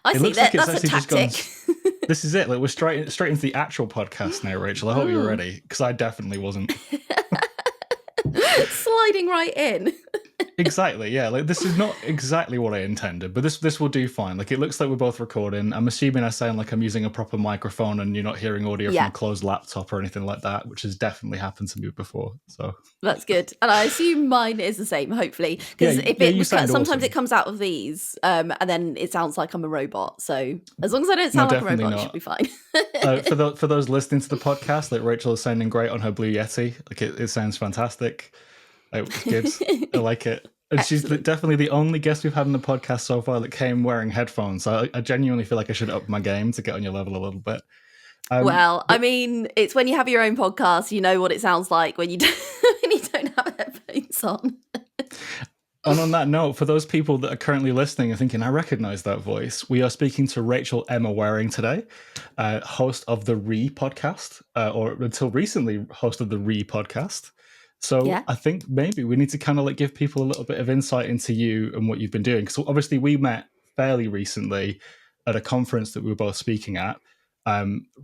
I It see looks like that. it's That's a actually just gone. tactic. This is it. Like we're straight into the actual podcast now, Rachel. I hope you're ready, because I definitely wasn't. Sliding right in. Exactly, yeah. Like this is not exactly what I intended, but this will do fine. Like it looks like we're both recording. I'm assuming I sound like I'm using a proper microphone and you're not hearing audio from Yeah, a closed laptop or anything like that, which has definitely happened to me before. So that's good. And I assume mine is the same, hopefully. yeah, Because if yeah, it you was cut, sound sometimes it awesome. comes out of these, and then it sounds like I'm a robot. So as long as I don't No, sound like a definitely robot, it should not. be fine. For those listening to the podcast, like Rachel is sounding great on her Blue Yeti. Like it sounds fantastic. It's good. I like it. And she's Excellent. definitely the only guest we've had on the podcast so far that came wearing headphones. So I genuinely feel like I should up my game to get on your level a little bit. Well, I But mean, it's when you have your own podcast, you know what it sounds like when you when you don't have headphones on. and on that note, for those people that are currently listening and thinking, I recognize that voice, we are speaking to Rachel Emma Waring today, host of the podcast, or until recently, host of the podcast. So Yeah. I think maybe we need to kind of like give people a little bit of insight into you and what you've been doing. Because obviously we met fairly recently at a conference that we were both speaking at.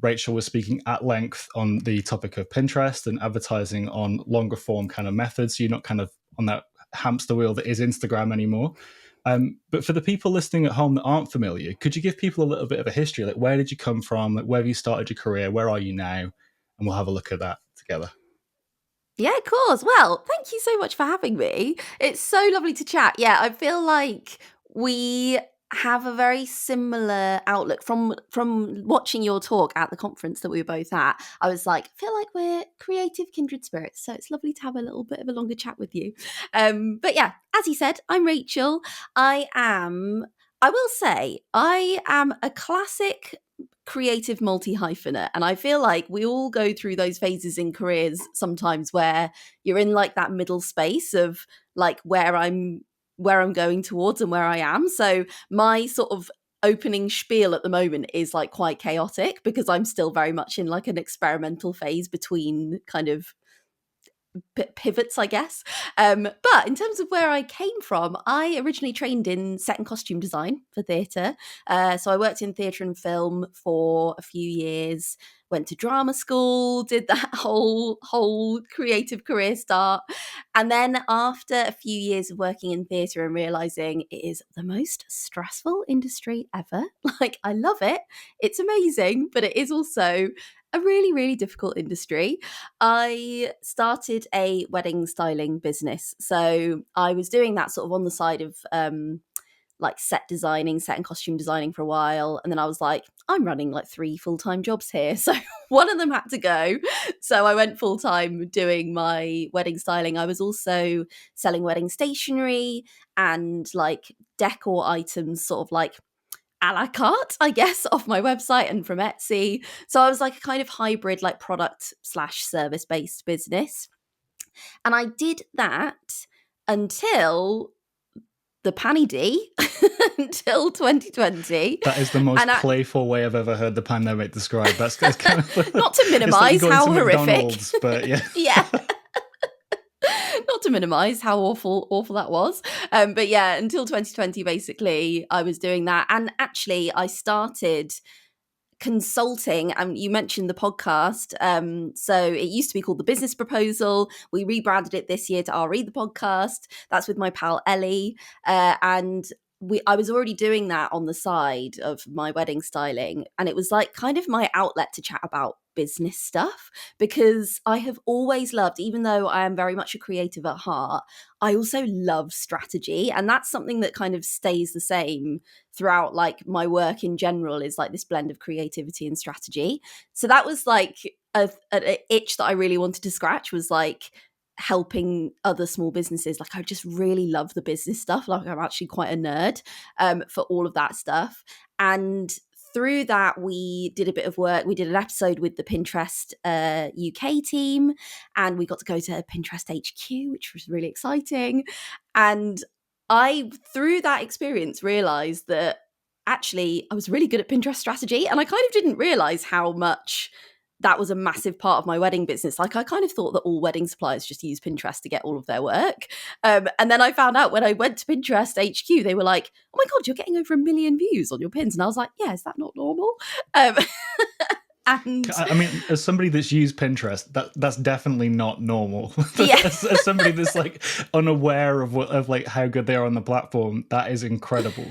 Rachel was speaking at length on the topic of Pinterest and advertising on longer form kind of methods. So you're not kind of on that hamster wheel that is Instagram anymore. But for the people listening at home that aren't familiar, could you give people a little bit of a history? Like, where did you come from? Like, where have you started your career? Where are you now? And we'll have a look at that together. Yeah, of course. Well, thank you so much for having me. It's so lovely to chat. Yeah, I feel like we have a very similar outlook from watching your talk at the conference that we were both at. I was like, I feel like we're creative kindred spirits, so it's lovely to have a little bit of a longer chat with you. But yeah, as you said, I'm Rachel. I will say, I am a classic creative multi-hyphenate, and I feel like we all go through those phases in careers sometimes where you're in like that middle space of like where I'm going towards and where I am. So my sort of opening spiel at the moment is like quite chaotic because I'm still very much in like an experimental phase between kind of pivots, I guess. But in terms of where I came from, I originally trained in set and costume design for theatre. So I worked in theatre and film for a few years, went to drama school, did that whole creative career start. And then after a few years of working in theatre and realising it is the most stressful industry ever, like I love it, it's amazing, but it is also a really, really difficult industry. I started a wedding styling business. So I was doing that sort of on the side of like set and costume designing for a while. And then I was like, I'm running like 3 full-time jobs here. So one of them had to go. So I went full-time doing my wedding styling. I was also selling wedding stationery and like decor items, sort of like a la carte, I guess, off my website and from Etsy. So I was like a kind of hybrid, like product slash service based business. And I did that until the panny D, until 2020. That is the most And playful way I've ever heard the pandemic described. That's kind of not to it's like minimize you're going how to horrific. McDonald's, but yeah. Yeah. Not to minimize how awful that was. But yeah, until 2020, basically, I was doing that. And actually, I started consulting, and you mentioned the podcast. So it used to be called The Business Proposal. We rebranded it this year to RE the Podcast. That's with my pal Ellie. And I was already doing that on the side of my wedding styling. And it was like kind of my outlet to chat about business stuff, because I have always loved, even though I am very much a creative at heart, I also love strategy. And that's something that kind of stays the same throughout like my work in general, is like this blend of creativity and strategy. So that was like an itch that I really wanted to scratch, was like helping other small businesses. Like I just really love the business stuff. Like I'm actually quite a nerd for all of that stuff. And through that, we did a bit of work. We did an episode with the Pinterest UK team, and we got to go to Pinterest HQ, which was really exciting. And I, through that experience, realized that actually I was really good at Pinterest strategy, and I kind of didn't realize how much that was a massive part of my wedding business. Like, I kind of thought that all wedding suppliers just use Pinterest to get all of their work. And then I found out when I went to Pinterest HQ, they were like, oh my God, you're getting over 1 million views on your pins. And I was like, yeah, is that not normal? And I mean, as somebody that's used Pinterest, that's definitely not normal. yeah. as somebody that's like unaware of like how good they are on the platform, that is incredible.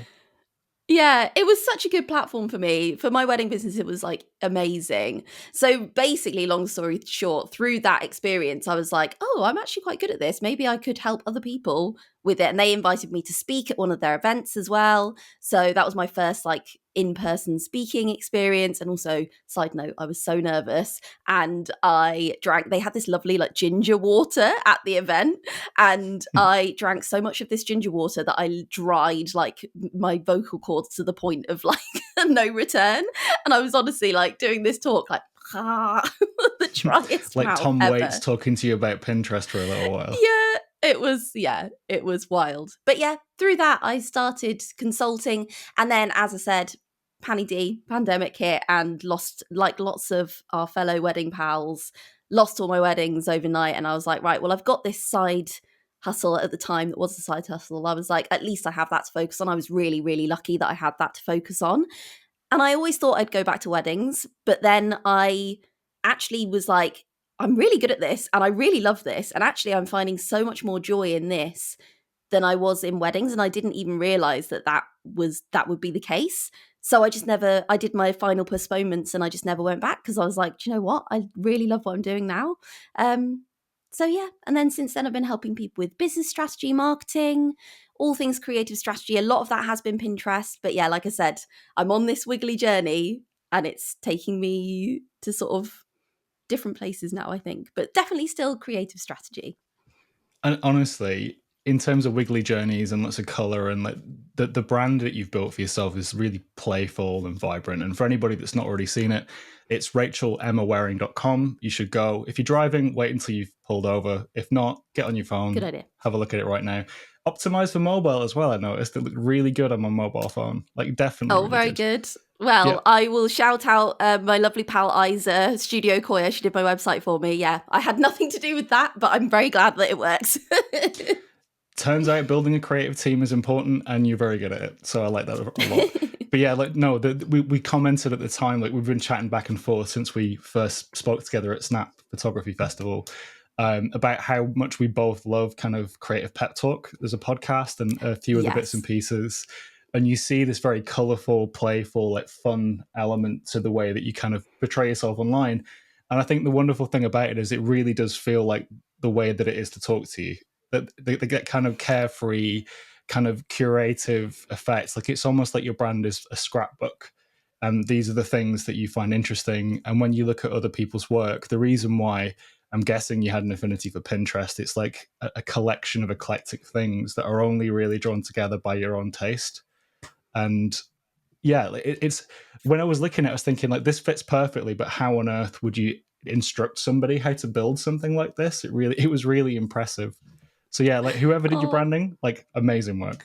Yeah, it was such a good platform for me. For my wedding business, it was like amazing. So basically, long story short, through that experience, I was like, oh, I'm actually quite good at this. Maybe I could help other people with it. And they invited me to speak at one of their events as well. So that was my first like in-person speaking experience. And also, side note, I was so nervous and I drank, they had this lovely like ginger water at the event. And I drank so much of this ginger water that I dried like my vocal cords to the point of like no return. And I was honestly like doing this talk like the driest Like mouth Tom ever. Waits talking to you about Pinterest for a little while. It was wild. But yeah, through that I started consulting, and then as I said, pandemic hit and lost like lots of our fellow wedding pals, lost all my weddings overnight, and I was like, right, well, I've got this side hustle at the time that was a side hustle. I was like, at least I have that to focus on. I was really, really lucky that I had that to focus on. And I always thought I'd go back to weddings, but then I actually was like, I'm really good at this and I really love this. And actually, I'm finding so much more joy in this than I was in weddings. And I didn't even realize that would be the case. So I did my final postponements and I just never went back because I was like, do you know what? I really love what I'm doing now. So yeah. And then since then, I've been helping people with business strategy, marketing, all things creative strategy. A lot of that has been Pinterest. But yeah, like I said, I'm on this wiggly journey and it's taking me to sort of different places now, I think, but definitely still creative strategy. And honestly, in terms of wiggly journeys and lots of color and like the brand that you've built for yourself is really playful and vibrant. And for anybody that's not already seen it, it's rachelemmawaring.com. You should go. If you're driving, wait until you've pulled over. If not, get on your phone. Good idea. Have a look at it right now. Optimized for mobile as well. I noticed it looked really good on my mobile phone. Like definitely. Oh, really very good. Well, yeah. I will shout out my lovely pal Isa, Studio Koya. She did my website for me. Yeah, I had nothing to do with that, but I'm very glad that it works. Turns out building a creative team is important and you're very good at it. So I like that a lot. But yeah, like, no, we commented at the time, like we've been chatting back and forth since we first spoke together at Snap Photography Festival about how much we both love kind of creative pep talk. There's a podcast and a few other bits and pieces. And you see this very colorful, playful, like fun element to the way that you kind of portray yourself online. And I think the wonderful thing about it is it really does feel like the way that it is to talk to you. That they get kind of carefree, kind of curative effects. Like it's almost like your brand is a scrapbook. And these are the things that you find interesting. And when you look at other people's work, the reason why I'm guessing you had an affinity for Pinterest, it's like a collection of eclectic things that are only really drawn together by your own taste. And yeah, it's when I was looking at it, I was thinking like this fits perfectly, but how on earth would you instruct somebody how to build something like this? It was really impressive. So yeah, like whoever did your branding, like amazing work.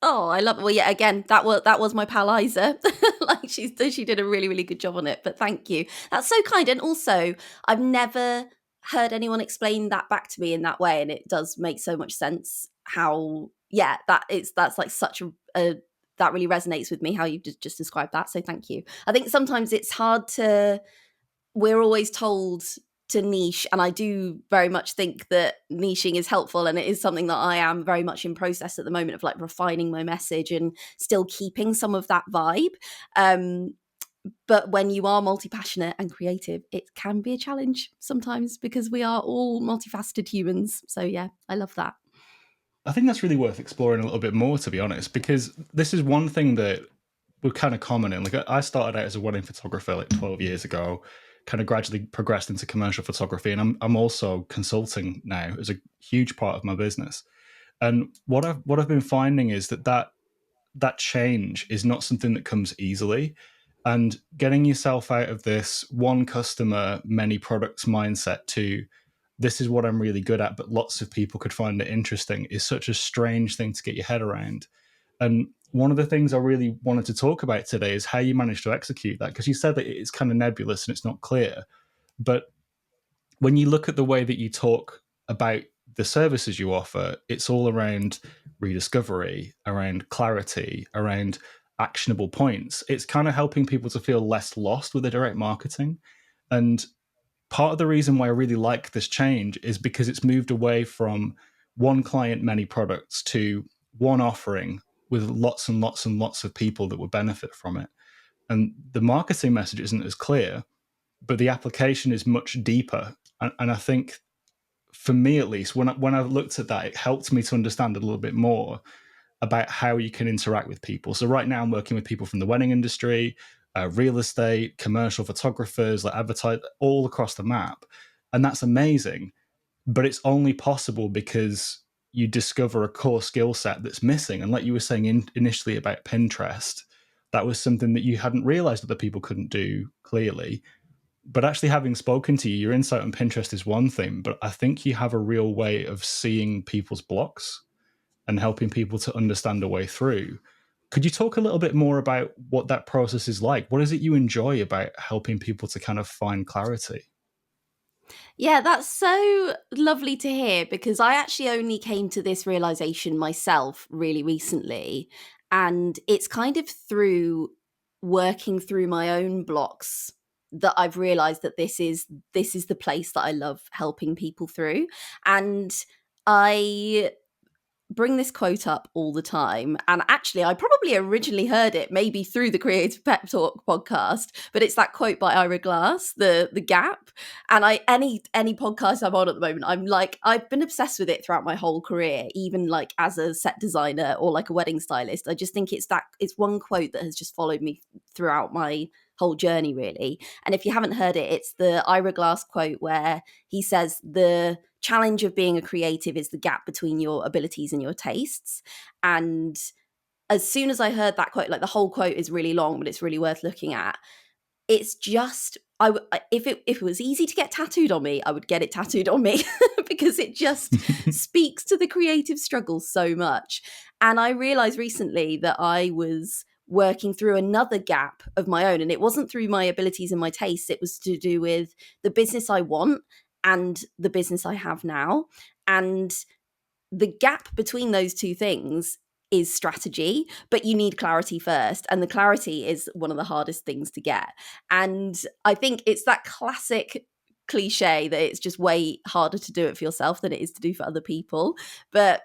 Oh, I love it. Well, yeah, again, that was my pal Isa. Like she did a really, really good job on it. But thank you. That's so kind. And also, I've never heard anyone explain that back to me in that way. And it does make so much sense how, yeah, that's like such a that really resonates with me, how you just described that. So thank you. I think sometimes it's hard we're always told to niche, and I do very much think that niching is helpful, and it is something that I am very much in process at the moment of like refining my message and still keeping some of that vibe. But when you are multi-passionate and creative, it can be a challenge sometimes because we are all multifaceted humans. So yeah, I love that. I think that's really worth exploring a little bit more, to be honest, because this is one thing that we're kind of common in. Like I started out as a wedding photographer like 12 years ago, kind of gradually progressed into commercial photography, and I'm also consulting now as a huge part of my business. And what I've been finding is that change is not something that comes easily. And getting yourself out of this one customer, many products mindset to this is what I'm really good at, but lots of people could find it interesting is such a strange thing to get your head around. And one of the things I really wanted to talk about today is how you managed to execute that, because you said that it's kind of nebulous and it's not clear. But when you look at the way that you talk about the services you offer, it's all around rediscovery, around clarity, around actionable points. It's kind of helping people to feel less lost with the direct marketing. And part of the reason why I really like this change is because it's moved away from one client, many products to one offering with lots and lots and lots of people that would benefit from it. And the marketing message isn't as clear, but the application is much deeper. And I think, for me at least, when I looked at that, it helped me to understand a little bit more about how you can interact with people. So right now I'm working with people from the wedding industry, real estate, commercial photographers, like advertise, all across the map. And that's amazing. But it's only possible because you discover a core skill set that's missing. And like you were saying initially about Pinterest, that was something that you hadn't realized other people couldn't do clearly. But actually, having spoken to you, your insight on Pinterest is one thing, but I think you have a real way of seeing people's blocks and helping people to understand a way through. Could you talk a little bit more about what that process is like? What is it you enjoy about helping people to kind of find clarity? Yeah, that's so lovely to hear, because I actually only came to this realization myself really recently. And it's kind of through working through my own blocks that I've realized that this is the place that I love helping people through. And I bring this quote up all the time. And actually, I probably originally heard it maybe through the Creative Pep Talk podcast, but it's that quote by Ira Glass, the gap. And any podcast I'm on at the moment, I'm like, I've been obsessed with it throughout my whole career, even like as a set designer or like a wedding stylist. I just think it's one quote that has just followed me throughout my whole journey, really. And if you haven't heard it, it's the Ira Glass quote where he says the challenge of being a creative is the gap between your abilities and your tastes. And as soon as I heard that quote, like the whole quote is really long, but it's really worth looking at. It's just if it was easy to get tattooed on me, I would get it tattooed on me because it just speaks to the creative struggle so much. And I realized recently that I was working through another gap of my own, and it wasn't through my abilities and my tastes. It was to do with the business I want and the business I have now. And the gap between those two things is strategy, but you need clarity first. And the clarity is one of the hardest things to get. And I think it's that classic cliche that it's just way harder to do it for yourself than it is to do for other people. But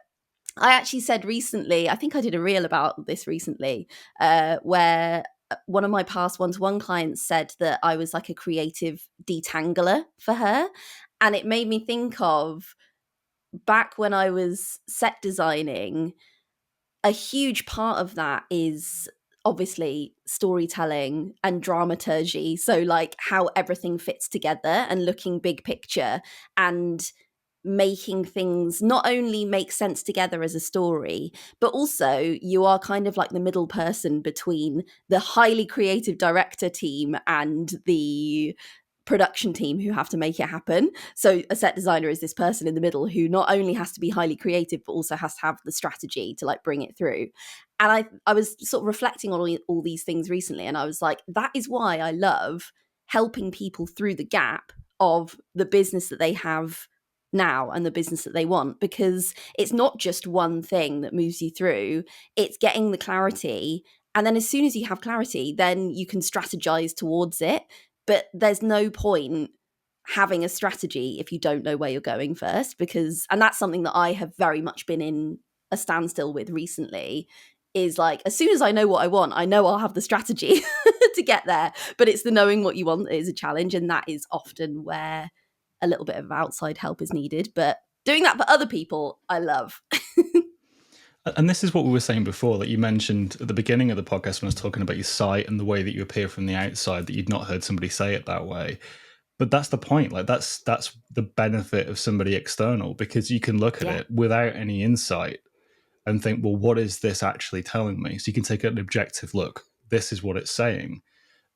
I actually said recently, I think I did a reel about this recently, where one of my past one-to-one clients said that I was like a creative detangler for her. And it made me think of back when I was set designing. A huge part of that is obviously storytelling and dramaturgy. So, like, how everything fits together and looking big picture and making things not only make sense together as a story, but also you are kind of like the middle person between the highly creative director team and the production team who have to make it happen. So a set designer is this person in the middle who not only has to be highly creative, but also has to have the strategy to like bring it through. And I was sort of reflecting on all these things recently, and I was like, that is why I love helping people through the gap of the business that they have now and the business that they want, because it's not just one thing that moves you through, it's getting the clarity. And then as soon as you have clarity, then you can strategize towards it. But there's no point having a strategy if you don't know where you're going first, because, and that's something that I have very much been in a standstill with recently, is like, as soon as I know what I want, I know I'll have the strategy to get there. But it's the knowing what you want that is a challenge. And that is often where a little bit of outside help is needed. But doing that for other people, I love. And this is what we were saying before, that you mentioned at the beginning of the podcast when I was talking about your site and the way that you appear from the outside, that you'd not heard somebody say it that way. But that's the point. Like that's the benefit of somebody external, because you can look at it without any insight and think, well, what is this actually telling me? So you can take an objective look. This is what it's saying.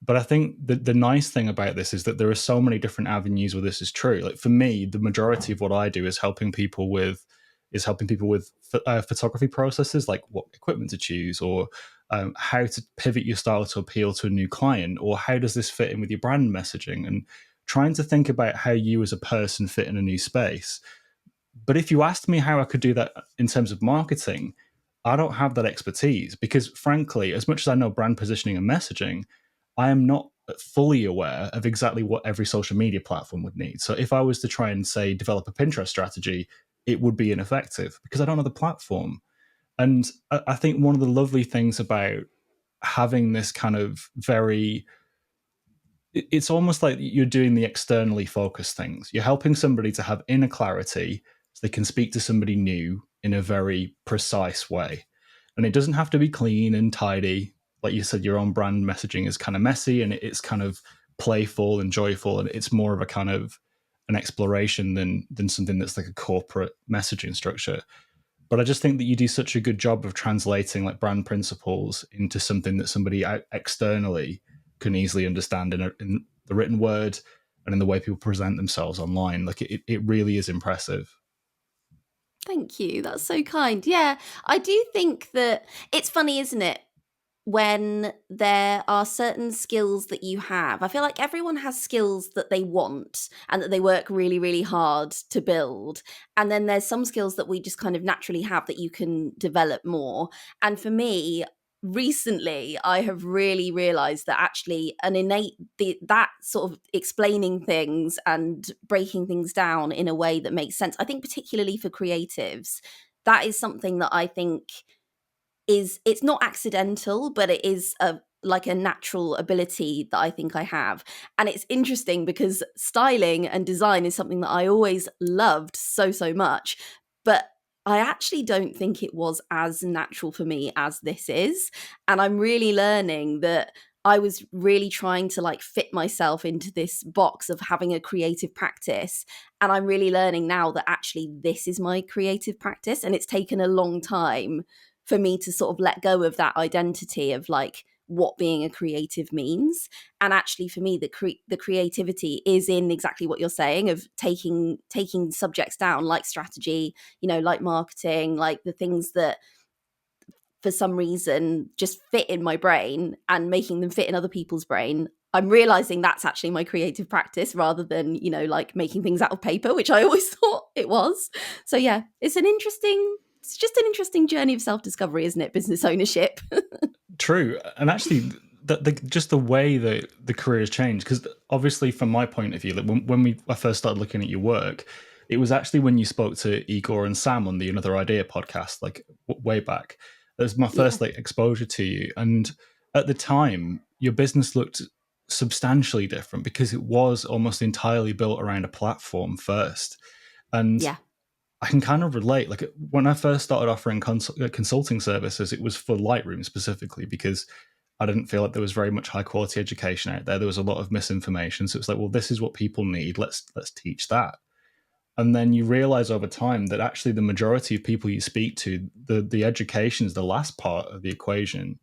But I think the nice thing about this is that there are so many different avenues where this is true. Like for me, the majority of what I do is helping people with is helping people with photography processes, like what equipment to choose, or how to pivot your style to appeal to a new client, or how does this fit in with your brand messaging, and trying to think about how you as a person fit in a new space. But if you asked me how I could do that in terms of marketing, I don't have that expertise because, frankly, as much as I know brand positioning and messaging, I am not fully aware of exactly what every social media platform would need. So if I was to try and say develop a Pinterest strategy, it would be ineffective because I don't know the platform. And I think one of the lovely things about having this kind of very, it's almost like you're doing the externally focused things. You're helping somebody to have inner clarity so they can speak to somebody new in a very precise way. And it doesn't have to be clean and tidy. Like you said, your own brand messaging is kind of messy and it's kind of playful and joyful. And it's more of a kind of an exploration than something that's like a corporate messaging structure. But I just think that you do such a good job of translating like brand principles into something that somebody externally can easily understand in the written word and in the way people present themselves online. Like it really is impressive. Thank you. That's so kind. Yeah, I do think that it's funny, isn't it? When there are certain skills that you have, I feel like everyone has skills that they want and that they work really, really hard to build. And then there's some skills that we just kind of naturally have that you can develop more. And for me, recently, I have really realized that actually an innate, that sort of explaining things and breaking things down in a way that makes sense, I think particularly for creatives, that is something that I think is, it's not accidental, but it is a like a natural ability that I think I have. And it's interesting because styling and design is something that I always loved so, so much. But I actually don't think it was as natural for me as this is. And I'm really learning that I was really trying to like fit myself into this box of having a creative practice. And I'm really learning now that actually this is my creative practice. And it's taken a long time for me to sort of let go of that identity of like what being a creative means. And actually for me the creativity is in exactly what you're saying, of taking subjects down like strategy, you know, like marketing, like the things that for some reason just fit in my brain and making them fit in other people's brain. I'm realizing that's actually my creative practice rather than, you know, like making things out of paper, which I always thought it was. So yeah, it's just an interesting journey of self-discovery, isn't it? Business ownership. True. And actually, just the way that the career has changed, because obviously from my point of view, like when I first started looking at your work, it was actually when you spoke to Igor and Sam on the Another Idea podcast, like way back. It was my Yeah. first like exposure to you. And at the time, your business looked substantially different because it was almost entirely built around a platform first. And Yeah. I can kind of relate. Like when I first started offering consulting services, it was for Lightroom specifically because I didn't feel like there was very much high quality education out there. There was a lot of misinformation. So it's like, well, this is what people need. Let's teach that. And then you realize over time that actually the majority of people you speak to, the education is the last part of the equation.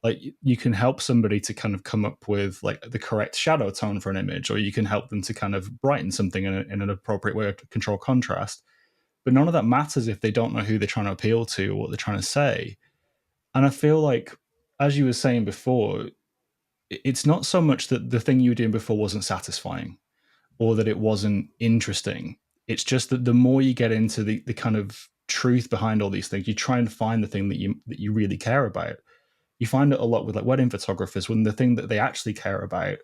Like you can help somebody to kind of come up with like the correct shadow tone for an image, or you can help them to kind of brighten something in an appropriate way to control contrast. But none of that matters if they don't know who they're trying to appeal to or what they're trying to say. And I feel like, as you were saying before, it's not so much that the thing you were doing before wasn't satisfying or that it wasn't interesting. It's just that the more you get into the kind of truth behind all these things, you try and find the thing that you really care about. You find it a lot with like wedding photographers when the thing that they actually care about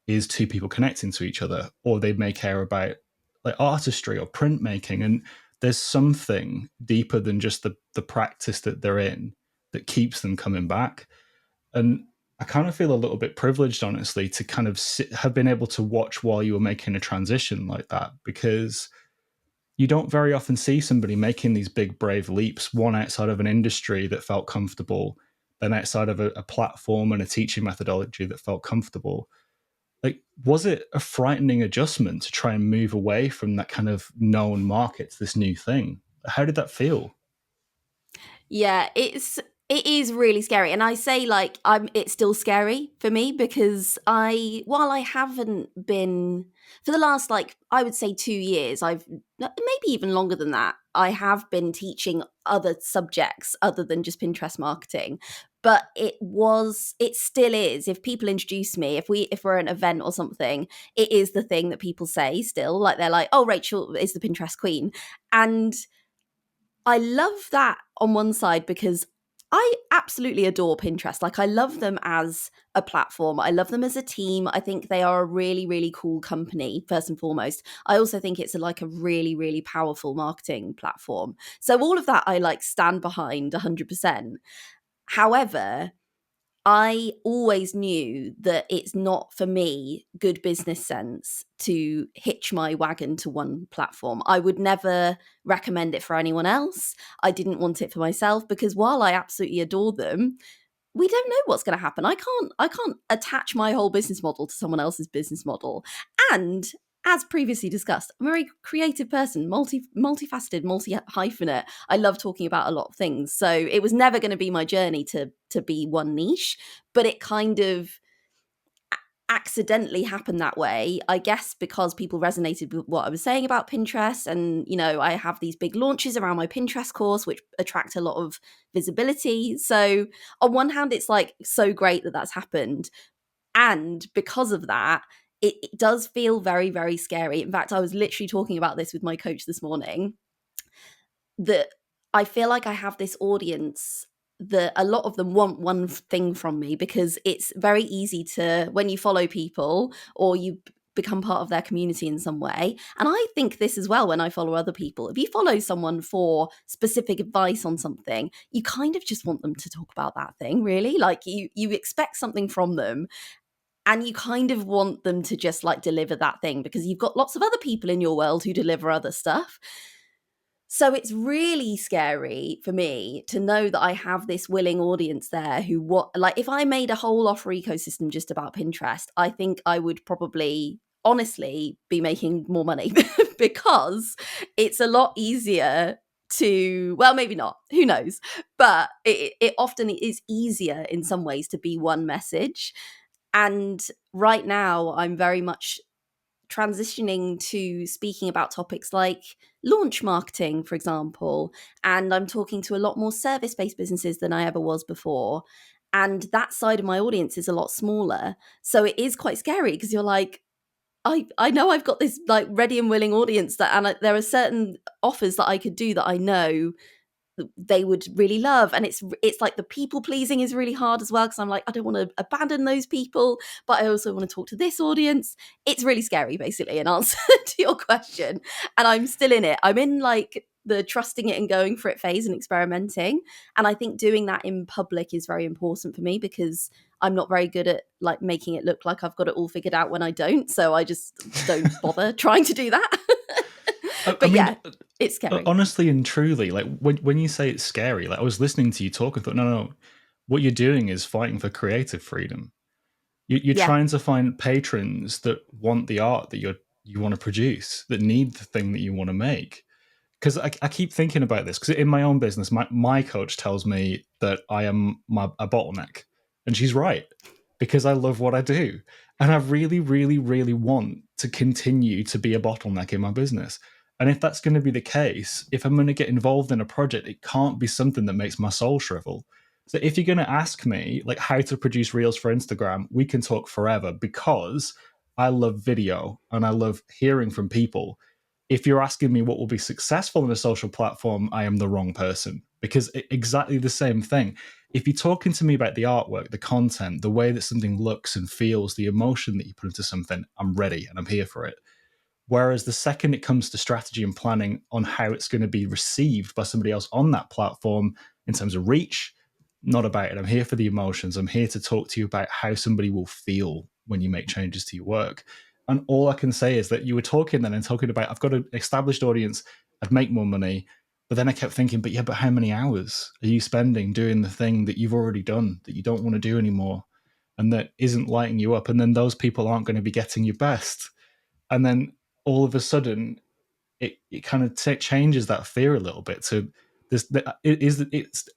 is two people connecting to each other, or they may care about like artistry or printmaking. And there's something deeper than just the practice that they're in that keeps them coming back. And I kind of feel a little bit privileged, honestly, to kind of have been able to watch while you were making a transition like that, because you don't very often see somebody making these big, brave leaps, one outside of an industry that felt comfortable, then outside of a platform and a teaching methodology that felt comfortable. Like, was it a frightening adjustment to try and move away from that kind of known market to this new thing? How did that feel? Yeah, It is really scary. And I say like it's still scary for me because while I haven't been for the last like I would say 2 years, I've maybe even longer than that. I have been teaching other subjects other than just Pinterest marketing. But it still is. If people introduce me, if we're at an event or something, it is the thing that people say still. Like they're like, "Oh, Rachel is the Pinterest queen." And I love that on one side because I absolutely adore Pinterest. Like, I love them as a platform. I love them as a team. I think they are a really, really cool company, first and foremost. I also think it's like a really, really powerful marketing platform. So, all of that I like stand behind 100%. However, I always knew that it's not for me good business sense to hitch my wagon to one platform. I would never recommend it for anyone else. I didn't want it for myself because while I absolutely adore them, we don't know what's going to happen. I can't attach my whole business model to someone else's business model. And as previously discussed, I'm a very creative person, multifaceted, multi hyphenate. I love talking about a lot of things. So it was never going to be my journey to be one niche, but it kind of accidentally happened that way, I guess, because people resonated with what I was saying about Pinterest. And, I have these big launches around my Pinterest course, which attract a lot of visibility. So, on one hand, it's like so great that that's happened. And because of that, it does feel very, very scary. In fact, I was literally talking about this with my coach this morning that I feel like I have this audience that a lot of them want one thing from me because it's very easy to, when you follow people or you become part of their community in some way. And I think this as well when I follow other people. If you follow someone for specific advice on something, you kind of just want them to talk about that thing, really. Like you expect something from them and you kind of want them to just like deliver that thing because you've got lots of other people in your world who deliver other stuff. So it's really scary for me to know that I have this willing audience there who like if I made a whole offer ecosystem just about Pinterest, I think I would probably honestly be making more money because it's a lot easier to, well, maybe not, who knows, but it often is easier in some ways to be one message. And right now I'm very much transitioning to speaking about topics like launch marketing, for example. And I'm talking to a lot more service based businesses than I ever was before. And that side of my audience is a lot smaller. So it is quite scary because you're like, I know I've got this like ready and willing audience there are certain offers that I could do that I know they would really love. And it's like the people pleasing is really hard as well because I'm like, I don't want to abandon those people, but I also want to talk to this audience. It's really scary, basically, an answer to your question. And I'm still in it. I'm in like the trusting it and going for it phase and experimenting. And I think doing that in public is very important for me because I'm not very good at like making it look like I've got it all figured out when I don't. So I just don't bother trying to do that. I But mean, yeah, it's scary. honestly and truly, like when you say it's scary, like I was listening to you talk and thought, no, what you're doing is fighting for creative freedom. You're Yeah. trying to find patrons that want the art that you want to produce, that need the thing that you want to make. Because I keep thinking about this, because in my own business, my coach tells me that I am a bottleneck. And she's right, because I love what I do. And I really, really, really want to continue to be a bottleneck in my business. And if that's going to be the case, if I'm going to get involved in a project, it can't be something that makes my soul shrivel. So if you're going to ask me like how to produce reels for Instagram, we can talk forever because I love video and I love hearing from people. If you're asking me what will be successful in a social platform, I am the wrong person because exactly the same thing. If you're talking to me about the artwork, the content, the way that something looks and feels, the emotion that you put into something, I'm ready and I'm here for it. Whereas the second it comes to strategy and planning on how it's going to be received by somebody else on that platform in terms of reach, not about it. I'm here for the emotions. I'm here to talk to you about how somebody will feel when you make changes to your work. And all I can say is that you were talking then and talking about, I've got an established audience, I'd make more money. But then I kept thinking, but how many hours are you spending doing the thing that you've already done, that you don't want to do anymore, and that isn't lighting you up? And then those people aren't going to be getting your best. And then all of a sudden, it kind of changes that fear a little bit. So it's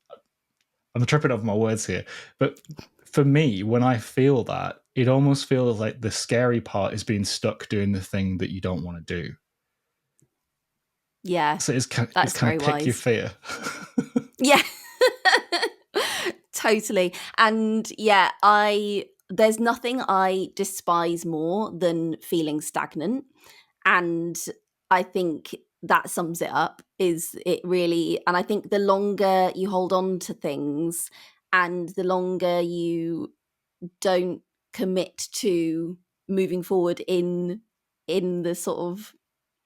I'm tripping over my words here, but for me, when I feel that, it almost feels like the scary part is being stuck doing the thing that you don't want to do. Yeah, So it's that's kind very of pick your wise. fear. Yeah. Totally. And yeah, I there's nothing I despise more than feeling stagnant. And I think that sums it up. Is it really, and I think the longer you hold on to things and the longer you don't commit to moving forward in the sort of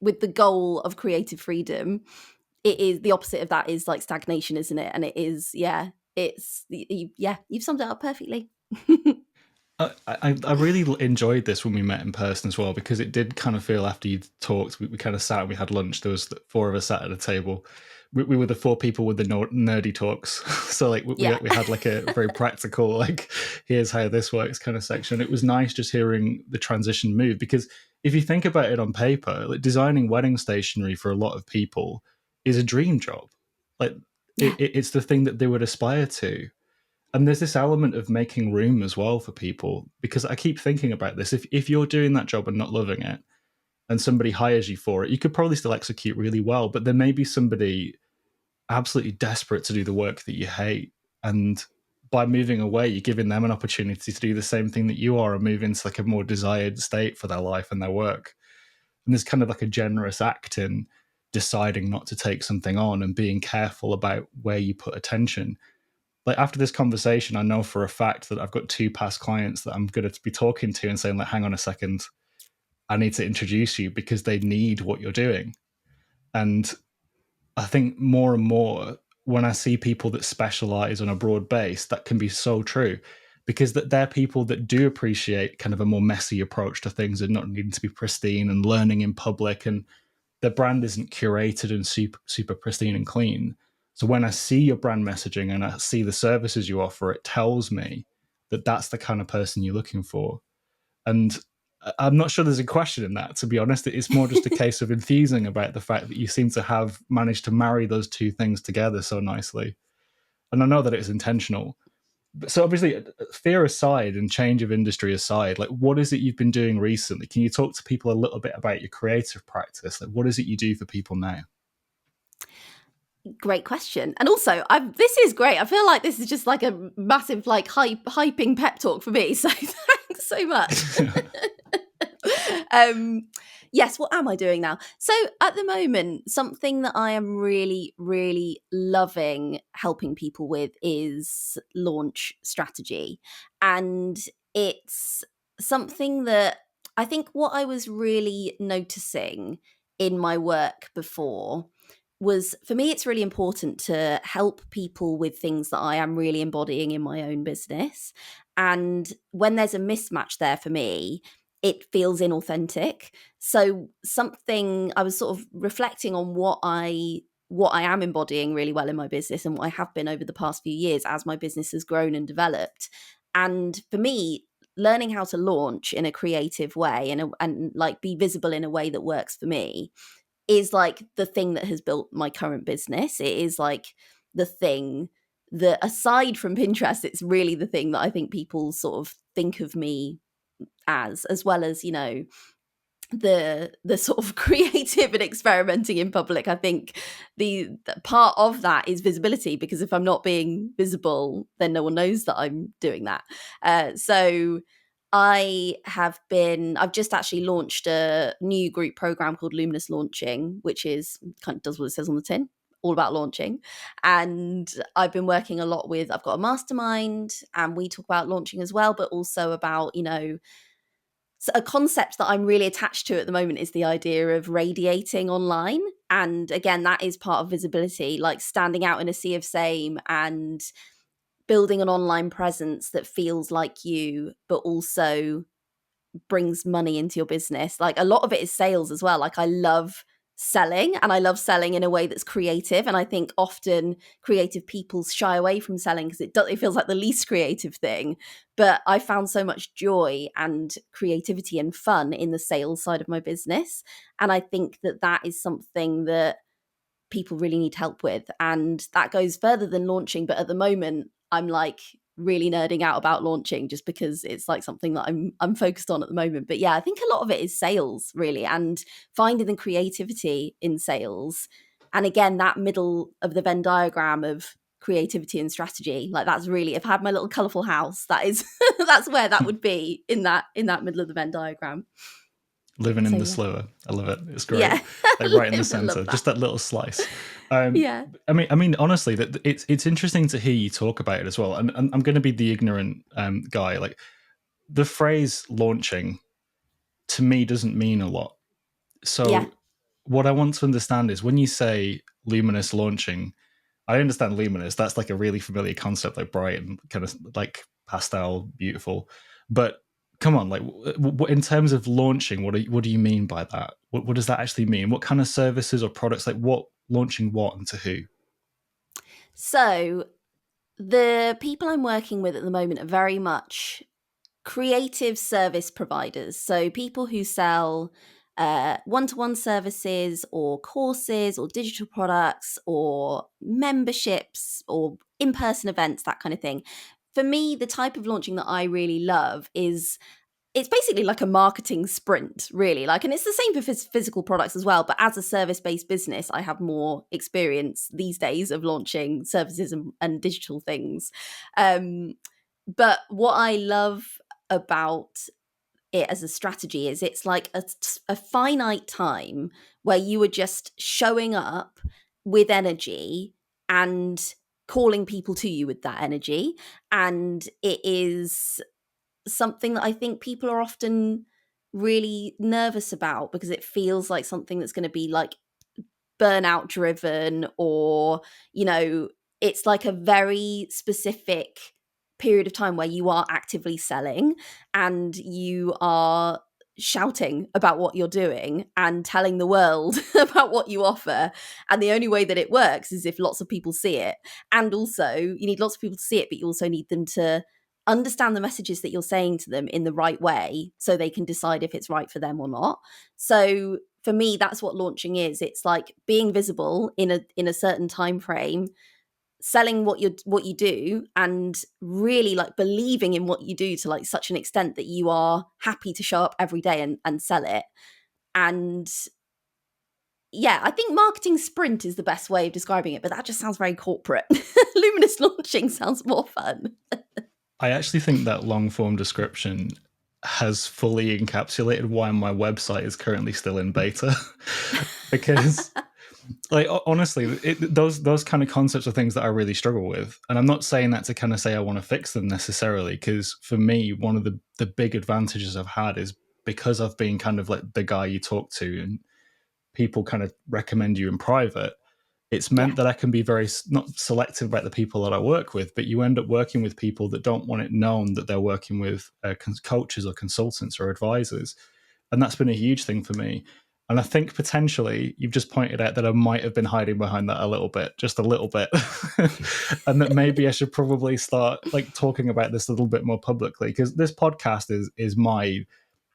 with the goal of creative freedom, it is the opposite of that, is like stagnation, isn't it? And it is, yeah, yeah, you've summed it up perfectly. I really enjoyed this when we met in person as well, because it did kind of feel, after you'd talked, we kind of sat and we had lunch. There was four of us sat at a table. We were the four people with the nerdy talks. So like Yeah. we had like a very practical, like, here's how this works kind of section. It was nice just hearing the transition move, because if you think about it on paper, like designing wedding stationery for a lot of people is a dream job. Like Yeah. it's the thing that they would aspire to. And there's this element of making room as well for people, because I keep thinking about this. If you're doing that job and not loving it, and somebody hires you for it, you could probably still execute really well, but there may be somebody absolutely desperate to do the work that you hate. And by moving away, you're giving them an opportunity to do the same thing that you are and move into like a more desired state for their life and their work. And there's kind of like a generous act in deciding not to take something on and being careful about where you put attention. Like, after this conversation, I know for a fact that I've got two past clients that I'm going to be talking to and saying, like, hang on a second, I need to introduce you, because they need what you're doing. And I think more and more, when I see people that specialize on a broad base, that can be so true, because that they're people that do appreciate kind of a more messy approach to things and not needing to be pristine and learning in public, and their brand isn't curated and super pristine and clean. So when I see your brand messaging and I see the services you offer, it tells me that that's the kind of person you're looking for. And I'm not sure there's a question in that, to be honest. It's more just a case of enthusing about the fact that you seem to have managed to marry those two things together so nicely. And I know that it's intentional. So obviously, fear aside and change of industry aside, like, what is it you've been doing recently? Can you talk to people a little bit about your creative practice? Like, what is it you do for people now? Great question. And also, this is great. I feel like this is just like a massive, like, hyping pep talk for me. So thanks so much. um, yes, what am I doing now? So at the moment, something that I am really, really loving helping people with is launch strategy. And it's something that I think what I was really noticing in my work before was, for me, it's really important to help people with things that I am really embodying in my own business. And when there's a mismatch there for me, it feels inauthentic. So something, I was sort of reflecting on what I am embodying really well in my business and what I have been over the past few years as my business has grown and developed. And for me, learning how to launch in a creative way and like be visible in a way that works for me is like the thing that has built my current business. It is like the thing that, aside from Pinterest, it's really the thing that I think people sort of think of me as well as, you know, the sort of creative and experimenting in public. I think the part of that is visibility, because if I'm not being visible, then no one knows that I'm doing that. So I've just actually launched a new group program called Luminous Launching, which is kind of does what it says on the tin, all about launching. And I've been working a lot with, I've got a mastermind and we talk about launching as well, but also about, you know, so a concept that I'm really attached to at the moment is the idea of radiating online. And again, that is part of visibility, like standing out in a sea of same and building an online presence that feels like you, but also brings money into your business. Like, a lot of it is sales as well. Like, I love selling, and I love selling in a way that's creative. And I think often creative people shy away from selling because it feels like the least creative thing. But I found so much joy and creativity and fun in the sales side of my business. And I think that that is something that people really need help with. And that goes further than launching. But at the moment, I'm like really nerding out about launching just because it's like something that I'm focused on at the moment. But yeah, I think a lot of it is sales really, and finding the creativity in sales. And again, that middle of the Venn diagram of creativity and strategy, like that's really, if I had my little colorful house, that is that's where that would be, in that middle of the Venn diagram. Living So in the yeah. sliver. I love it. It's Yeah. great. Like right in the I love center, that. just that little slice. Um, Yeah. I mean, honestly, that it's interesting to hear you talk about it as well. And I'm going to be the ignorant guy. Like the phrase launching to me doesn't mean a lot. Yeah. So what I want to understand is when you say luminous launching, I understand luminous. That's like a really familiar concept, like bright and kind of like pastel, beautiful. But come on, like in terms of launching, what do you mean by that? What does that actually mean? What kind of services or products? Like what launching what and to who? So the people I'm working with at the moment are very much creative service providers. So people who sell one-to-one services or courses or digital products or memberships or in-person events, that kind of thing. For me, the type of launching that I really love is, it's basically like a marketing sprint, really. Like, and it's the same for physical products as well. But as a service-based business, I have more experience these days of launching services and digital things. But what I love about it as a strategy is it's like a finite time where you are just showing up with energy and calling people to you with that energy. And it is something that I think people are often really nervous about, because it feels like something that's going to be like burnout driven, or it's like a very specific period of time where you are actively selling and you are shouting about what you're doing and telling the world about what you offer. And the only way that it works is if lots of people see it. And also you need lots of people to see it, but you also need them to understand the messages that you're saying to them in the right way so they can decide if it's right for them or not. So for me, that's what launching is. It's like being visible in a certain time frame, selling what you do, and really like believing in what you do to like such an extent that you are happy to show up every day and sell it. And yeah, I think marketing sprint is the best way of describing it, but that just sounds very corporate. Luminous launching sounds more fun. I actually think that long form description has fully encapsulated why my website is currently still in beta. Because like honestly, those kind of concepts are things that I really struggle with, and I'm not saying that to kind of say I want to fix them necessarily, because for me one of the big advantages I've had is because I've been kind of like the guy you talk to and people kind of recommend you in private. It's Yeah. meant that I can be very not selective about the people that I work with, but you end up working with people that don't want it known that they're working with coaches or consultants or advisors. And that's been a huge thing for me. And I think potentially you've just pointed out that I might have been hiding behind that a little bit, just a little bit. And that maybe I should probably start like talking about this a little bit more publicly, because this podcast is my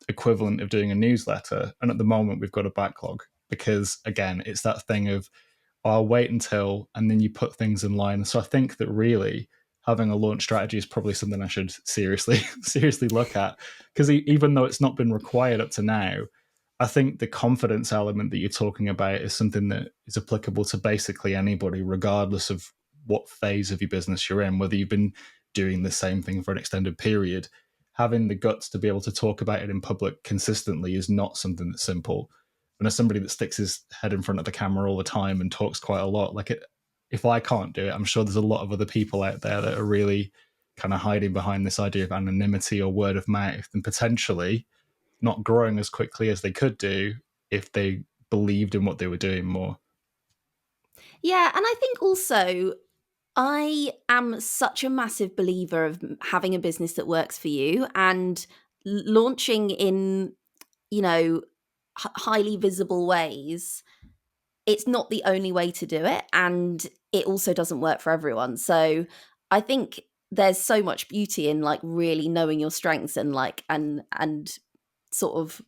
equivalent of doing a newsletter. And at the moment we've got a backlog because again, it's that thing of I'll wait until, and then you put things in line. So I think that really having a launch strategy is probably something I should seriously look at, because even though it's not been required up to now, I think the confidence element that you're talking about is something that is applicable to basically anybody, regardless of what phase of your business you're in, whether you've been doing the same thing for an extended period. Having the guts to be able to talk about it in public consistently is not something that's simple. And as somebody that sticks his head in front of the camera all the time and talks quite a lot, like it, if I can't do it, I'm sure there's a lot of other people out there that are really kind of hiding behind this idea of anonymity or word of mouth and potentially not growing as quickly as they could do if they believed in what they were doing more. Yeah, and I think also I am such a massive believer of having a business that works for you, and launching in, you know, highly visible ways. It's not the only way to do it, and it also doesn't work for everyone. So I think there's so much beauty in like really knowing your strengths and like and sort of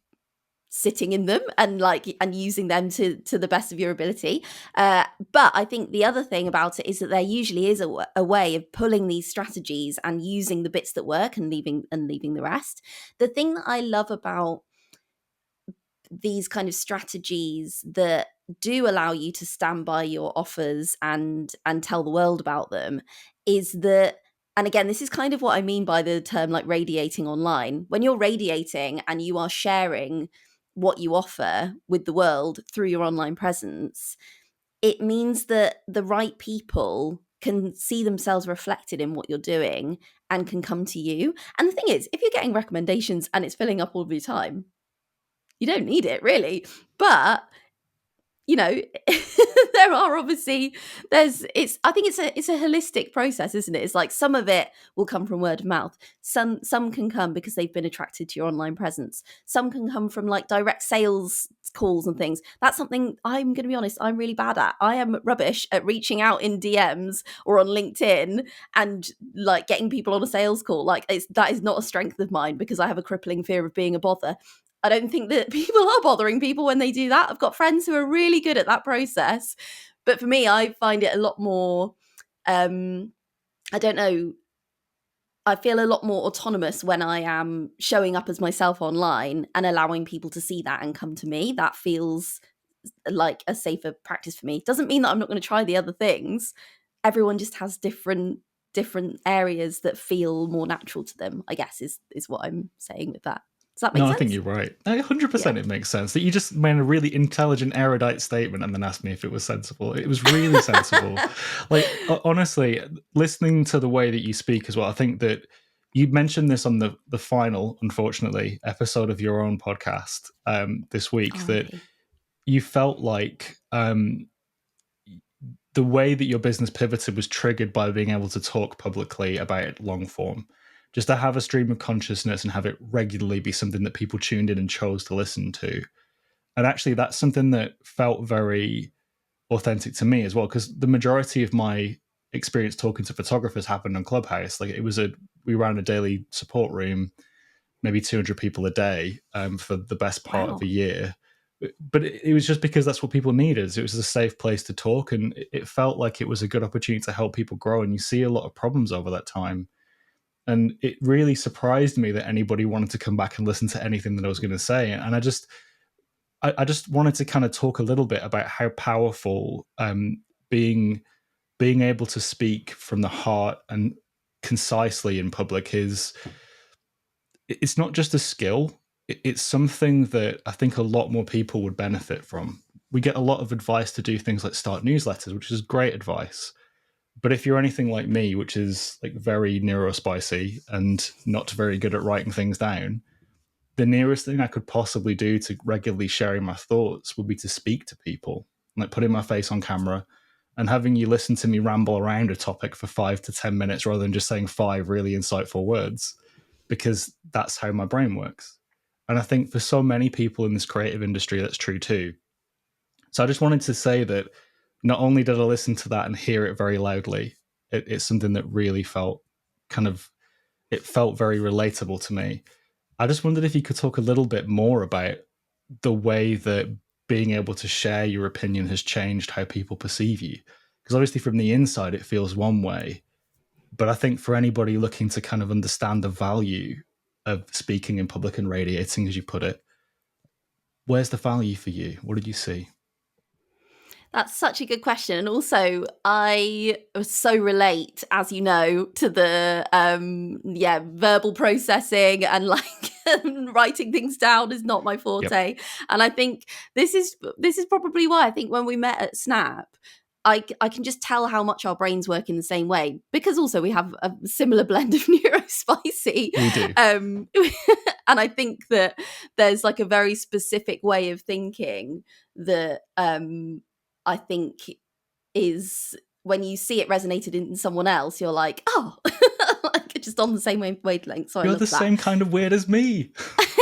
sitting in them and using them to the best of your ability. But I think the other thing about it is that there usually is a way of pulling these strategies and using the bits that work and leaving the rest. The thing that I love about these kind of strategies that do allow you to stand by your offers and tell the world about them is that, and again, this is kind of what I mean by the term like radiating online. When you're radiating and you are sharing what you offer with the world through your online presence, it means that the right people can see themselves reflected in what you're doing and can come to you. And the thing is, if you're getting recommendations and it's filling up all of your time, you don't need it really. But you know, there are obviously I think it's a holistic process, isn't it? It's like some of it will come from word of mouth. Some can come because they've been attracted to your online presence. Some can come from like direct sales calls and things. That's something I'm going to be honest, I'm really bad at. I am rubbish at reaching out in DMs or on LinkedIn and like getting people on a sales call. Like that is not a strength of mine because I have a crippling fear of being a bother. I don't think that people are bothering people when they do that. I've got friends who are really good at that process. But for me, I find it a lot more, I don't know, I feel a lot more autonomous when I am showing up as myself online and allowing people to see that and come to me. That feels like a safer practice for me. Doesn't mean that I'm not going to try the other things. Everyone just has different areas that feel more natural to them, I guess is what I'm saying with that. Does that make No, sense? I think you're right. 100% Yeah. it makes sense. That you just made a really intelligent, erudite statement and then asked me if it was sensible. It was really sensible. Like, honestly, listening to the way that you speak as well, I think that you mentioned this on the final, unfortunately, episode of your own podcast this week, Oh, that really? you felt like the way that your business pivoted was triggered by being able to talk publicly about it long form. Just to have a stream of consciousness and have it regularly be something that people tuned in and chose to listen to. And actually, that's something that felt very authentic to me as well, because the majority of my experience talking to photographers happened on Clubhouse. Like we ran a daily support room, maybe 200 people a day for the best part of Wow. a year. But it was just because that's what people needed. It was a safe place to talk, and it felt like it was a good opportunity to help people grow. And you see a lot of problems over that time. And it really surprised me that anybody wanted to come back and listen to anything that I was going to say. And I just wanted to kind of talk a little bit about how powerful being able to speak from the heart and concisely in public is. It's not just a skill. It's something that I think a lot more people would benefit from. We get a lot of advice to do things like start newsletters, which is great advice. But if you're anything like me, which is like very neurospicy and not very good at writing things down, the nearest thing I could possibly do to regularly sharing my thoughts would be to speak to people, like putting my face on camera and having you listen to me ramble around a topic for 5 to 10 minutes rather than just saying 5 really insightful words, because that's how my brain works. And I think for so many people in this creative industry, that's true too. So I just wanted to say that not only did I listen to that and hear it very loudly, it's something that really felt it felt very relatable to me. I just wondered if you could talk a little bit more about the way that being able to share your opinion has changed how people perceive you. Because obviously from the inside, it feels one way. But I think for anybody looking to kind of understand the value of speaking in public and radiating, as you put it, where's the value for you? What did you see? That's such a good question. And also, I so relate, as you know, to the verbal processing and like writing things down is not my Yep. forte. And I think this is probably why I think when we met at Snap, I can just tell how much our brains work in the same way, because also we have a similar blend of neurospicy. We do. And I think that there's like a very specific way of thinking that I think is when you see it resonated in someone else, you're like, oh, like just on the same wavelength. So I You're love the that. same kind of weird as me.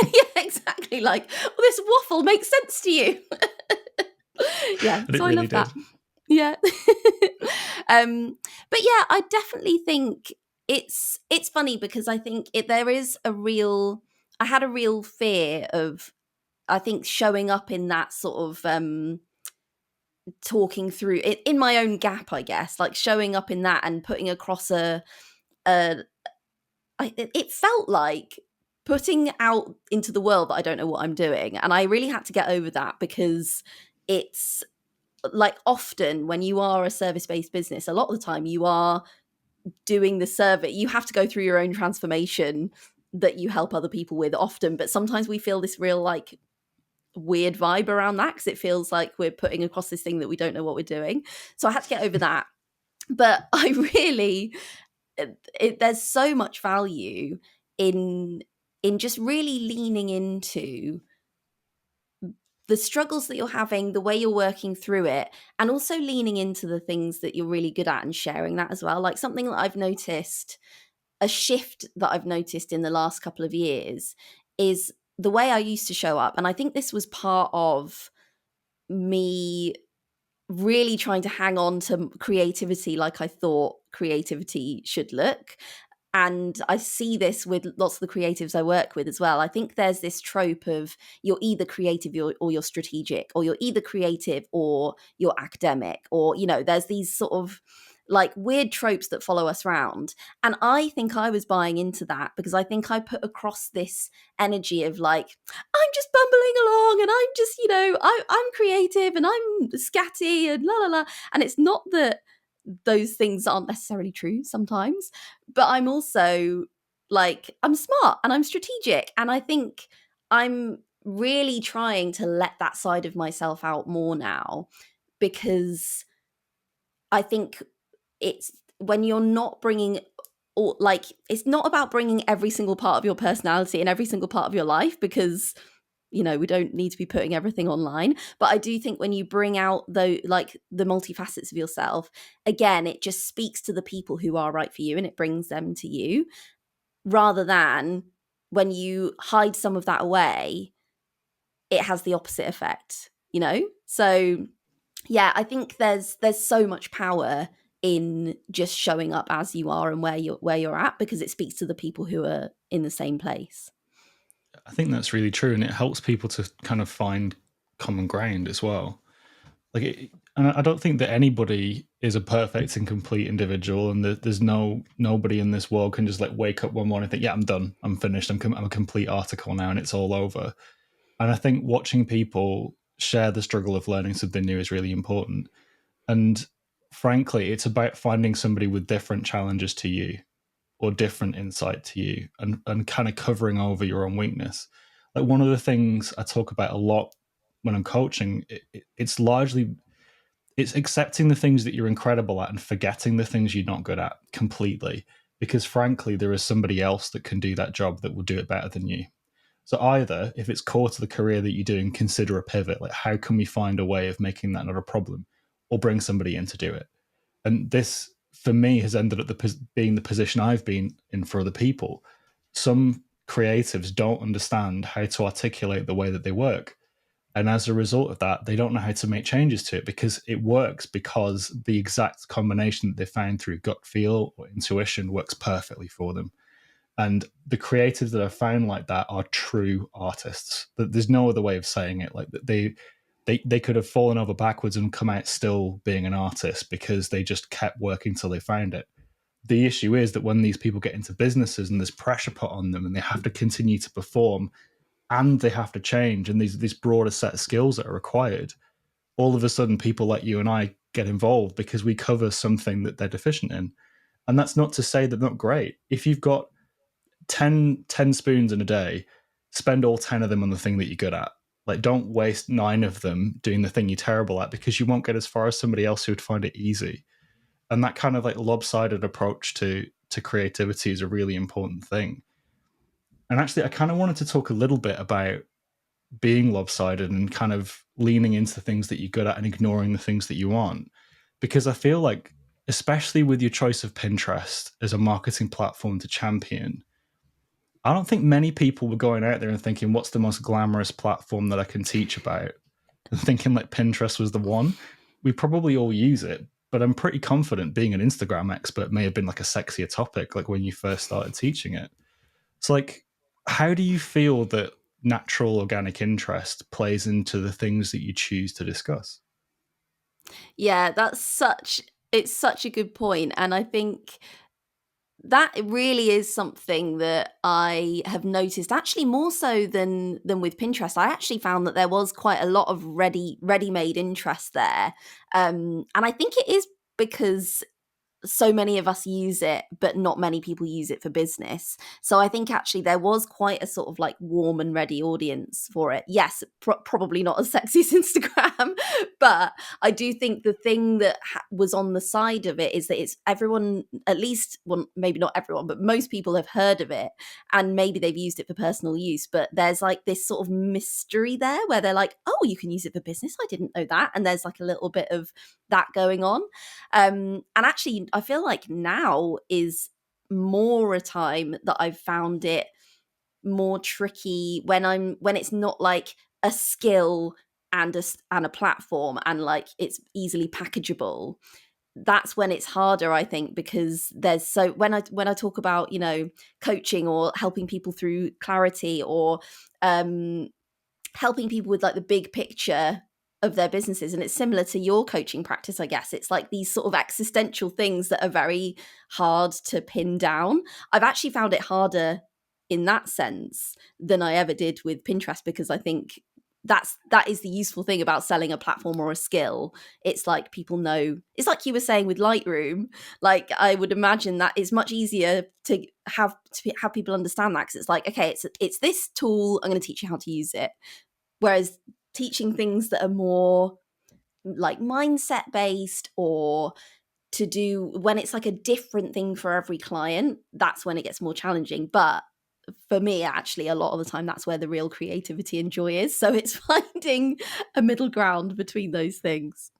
Yeah, exactly. Like, well, this waffle makes sense to you. Yeah, And it so I really love did. that. Yeah. But yeah, I definitely think it's funny because I think there is I had a real fear of I think showing up in that sort of talking through it in my own gap, I guess, like showing up in that and putting across a it felt like putting out into the world that I don't know what I'm doing. And I really had to get over that, because it's like, often when you are a service-based business, a lot of the time you are doing the service, you have to go through your own transformation that you help other people with often. But sometimes we feel this real like weird vibe around that, because it feels like we're putting across this thing that we don't know what we're doing. So I had to get over that. But I really, there's so much value in just really leaning into the struggles that you're having, the way you're working through it, and also leaning into the things that you're really good at and sharing that as well. Like, something that I've noticed, a shift that I've noticed in the last couple of years, is the way I used to show up. And I think this was part of me really trying to hang on to creativity like I thought creativity should look. And I see this with lots of the creatives I work with as well. I think there's this trope of you're either creative or you're strategic, or you're either creative or you're academic, or, you know, there's these sort of like weird tropes that follow us around. And I think I was buying into that, because I think I put across this energy of like, I'm just bumbling along and I'm just, you know, I'm creative and I'm scatty and la la la. And it's not that those things aren't necessarily true sometimes, but I'm also like, I'm smart and I'm strategic. And I think I'm really trying to let that side of myself out more now, because I think it's when you're not bringing, or like, it's not about bringing every single part of your personality and every single part of your life, because, you know, we don't need to be putting everything online. But I do think when you bring out the multifacets of yourself, again, it just speaks to the people who are right for you and it brings them to you, rather than when you hide some of that away, it has the opposite effect, you know? So yeah, I think there's so much power in just showing up as you are and where you're at, because it speaks to the people who are in the same place. I think that's really true, and it helps people to kind of find common ground as well. And I don't think that anybody is a perfect and complete individual, and there's nobody in this world can just like wake up one morning and think, yeah, I'm done, I'm finished, I'm a complete article now, and it's all over. And I think watching people share the struggle of learning something new is really important. And frankly, it's about finding somebody with different challenges to you or different insight to you, and kind of covering over your own weakness. Like, one of the things I talk about a lot when I'm coaching, it's largely it's accepting the things that you're incredible at and forgetting the things you're not good at completely. Because frankly, there is somebody else that can do that job that will do it better than you. So either, if it's core to the career that you're doing, consider a pivot. Like, how can we find a way of making that not a problem, or bring somebody in to do it? And this, for me, has ended up being the position I've been in for other people. Some creatives don't understand how to articulate the way that they work. And as a result of that, they don't know how to make changes to it, because it works because the exact combination that they found through gut feel or intuition works perfectly for them. And the creatives that I've found like that are true artists. There's no other way of saying it. Like, they could have fallen over backwards and come out still being an artist, because they just kept working till they found it. The issue is that when these people get into businesses and there's pressure put on them and they have to continue to perform and they have to change, and these broader set of skills that are required, all of a sudden people like you and I get involved because we cover something that they're deficient in. And that's not to say they're not great. If you've got 10 spoons in a day, spend all 10 of them on the thing that you're good at. Like, don't waste 9 of them doing the thing you're terrible at, because you won't get as far as somebody else who would find it easy. And that kind of like lopsided approach to creativity is a really important thing. And actually, I kind of wanted to talk a little bit about being lopsided and kind of leaning into things that you're good at and ignoring the things that you aren't. Because I feel like, especially with your choice of Pinterest as a marketing platform to champion, I don't think many people were going out there and thinking, what's the most glamorous platform that I can teach about? And thinking like Pinterest was the one. We probably all use it, but I'm pretty confident being an Instagram expert may have been like a sexier topic, like when you first started teaching it. It's like, how do you feel that natural organic interest plays into the things that you choose to discuss. Yeah, it's such a good point, and I think that really is something that I have noticed, actually more so than with Pinterest. I actually found that there was quite a lot of ready-made interest there, and I think it is because so many of us use it, but not many people use it for business. So I think actually there was quite a sort of like warm and ready audience for it. Yes, probably not as sexy as Instagram, but I do think the thing that was on the side of it is that it's everyone, at least, well, maybe not everyone, but most people have heard of it and maybe they've used it for personal use. But there's like this sort of mystery there where they're like, oh, you can use it for business. I didn't know that. And there's like a little bit of that going on. And actually, I feel like now is more a time that I've found it more tricky when it's not like a skill and a platform and like it's easily packageable. That's when it's harder, I think, because there's so when I talk about, coaching or helping people through clarity or um helping people with like the big picture of their businesses, and it's similar to your coaching practice, I guess. It's like these sort of existential things that are very hard to pin down. I've actually found it harder in that sense than I ever did with Pinterest, because I think that is the useful thing about selling a platform or a skill. It's like people know, it's like you were saying with Lightroom. Like I would imagine that it's much easier to have people understand that, because it's like, okay, it's this tool, I'm going to teach you how to use it. Whereas teaching things that are more like mindset based, or to do when it's like a different thing for every client, that's when it gets more challenging. But for me, actually, a lot of the time, that's where the real creativity and joy is. So it's finding a middle ground between those things.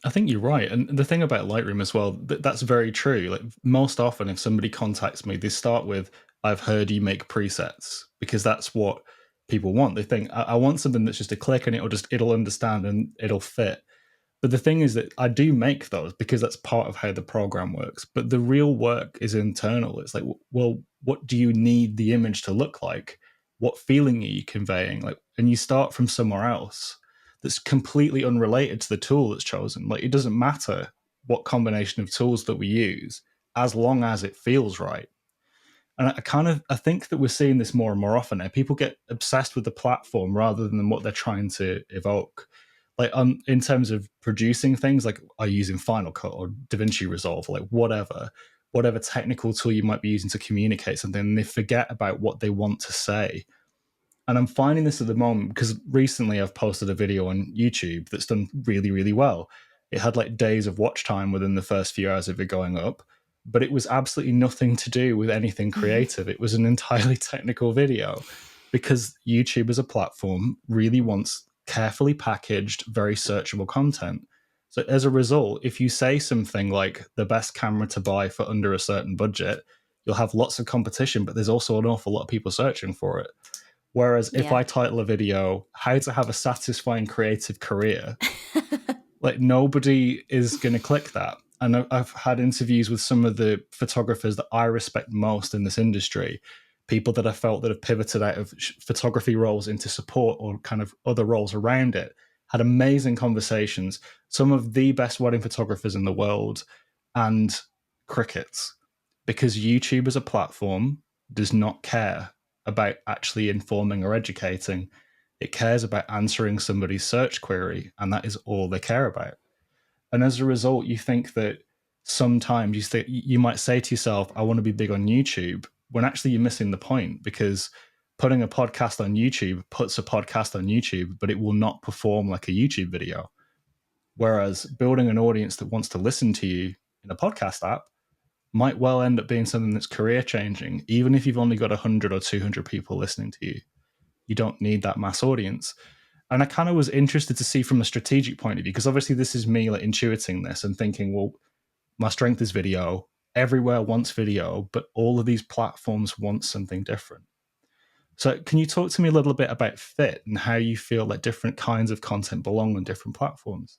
I think you're right. And the thing about Lightroom as well, that's very true. Like most often, if somebody contacts me, they start with, I've heard you make presets, because that's what people want. They think, I want something that's just a click and it'll understand and it'll fit. But the thing is that I do make those because that's part of how the program works. But the real work is internal. It's like, well, what do you need the image to look like? What feeling are you conveying? Like, and you start from somewhere else that's completely unrelated to the tool that's chosen. Like, it doesn't matter what combination of tools that we use, as long as it feels right. And I think that we're seeing this more and more often now. People get obsessed with the platform rather than what they're trying to evoke. Like in terms of producing things, like are you using Final Cut or DaVinci Resolve, like whatever technical tool you might be using to communicate something, and they forget about what they want to say. And I'm finding this at the moment because recently I've posted a video on YouTube that's done really, really well. It had like days of watch time within the first few hours of it going up, but it was absolutely nothing to do with anything creative. It was an entirely technical video because YouTube as a platform really wants carefully packaged, very searchable content. So as a result, if you say something like the best camera to buy for under a certain budget, you'll have lots of competition, but there's also an awful lot of people searching for it. Whereas if Yeah. I title a video, How to Have a Satisfying Creative Career, like nobody is going to click that. And I've had interviews with some of the photographers that I respect most in this industry, people that I felt that have pivoted out of photography roles into support or kind of other roles around it, had amazing conversations. Some of the best wedding photographers in the world, and crickets, because YouTube as a platform does not care about actually informing or educating. It cares about answering somebody's search query, and that is all they care about. And as a result, you think that sometimes you might say to yourself, I want to be big on YouTube, when actually you're missing the point, because putting a podcast on YouTube puts a podcast on YouTube, but it will not perform like a YouTube video. Whereas building an audience that wants to listen to you in a podcast app might well end up being something that's career changing, even if you've only got 100 or 200 people listening to you. You don't need that mass audience. And I kind of was interested to see from a strategic point of view, because obviously this is me like intuiting this and thinking, well, my strength is video. Everywhere wants video, but all of these platforms want something different. So can you talk to me a little bit about fit and how you feel like different kinds of content belong on different platforms?